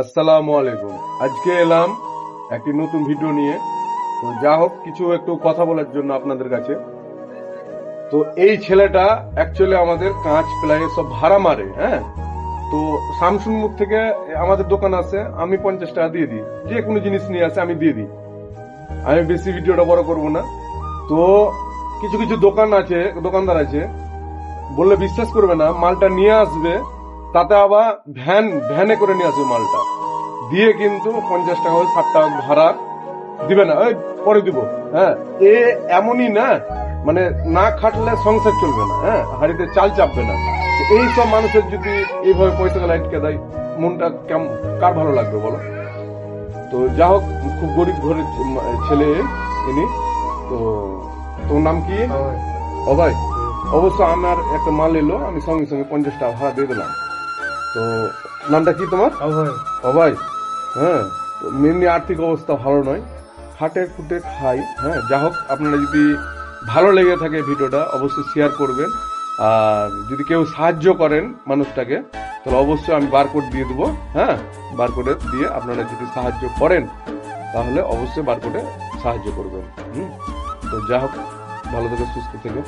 আসসালামু আলাইকুম। আজকে এলাম একটি নতুন ভিডিও নিয়ে। তো যা হোক, কিছু একটু কথা বলার জন্য আপনাদের কাছে। তো এই ছেলেটা অ্যাকচুয়ালি আমাদের কাঁচ প্লাই সব ভাড়া মারে, হ্যাঁ। তো শামসুনপুর থেকে আমাদের দোকান আছে, আমি 50 টাকা দিয়ে দিই। যে কোনো জিনিস নিয়ে আসে আমি দিয়ে দিই। আমি বেশি ভিডিওটা বড় করব না। তো কিছু কিছু দোকানদার আছে, বললে বিশ্বাস করবে না, মালটা নিয়ে আসবে, তাতে আবার ভ্যানে করে নিয়ে আসবে মালটা, দিয়ে কিন্তু 50 টাকা 60 টাকা ভাড়া দিবে না, ওই পরে দিব। হ্যাঁ, এ এমনই না, মানে না খাটলে সংসার চলবে না, হ্যাঁ, হাড়িতে চাল চাপবে না। তো এই সব মানুষের যদি এইভাবে পয়সা গেলে আটকে দেয়, মনটা কেমন, কার ভালো লাগবে বলো? তো যা হোক, খুব গরিব ঘরের ছেলে ইনি। তো তোর নাম কি? অভয়। অবশ্য আমার একটা মাল এলো, আমি সঙ্গে সঙ্গে 50 টাকা ভাড়া দিয়ে দিলাম। তো নামটা কি তোমার? অভয়। হ্যাঁ, তো এমনি আর্থিক অবস্থা ভালো নয়, খাটে খুটে খাই। হ্যাঁ, যা হোক, আপনারা যদি ভালো লেগে থাকে ভিডিওটা অবশ্যই শেয়ার করবেন। আর যদি কেউ সাহায্য করেন মানুষটাকে, তাহলে অবশ্যই আমি বারকোড দিয়ে দেবো। হ্যাঁ, বারকোডে দিয়ে আপনারা যদি সাহায্য করেন, তাহলে অবশ্যই বারকোডে সাহায্য করবেন। তো যা হোক, ভালো থেকে সুস্থ থেকে।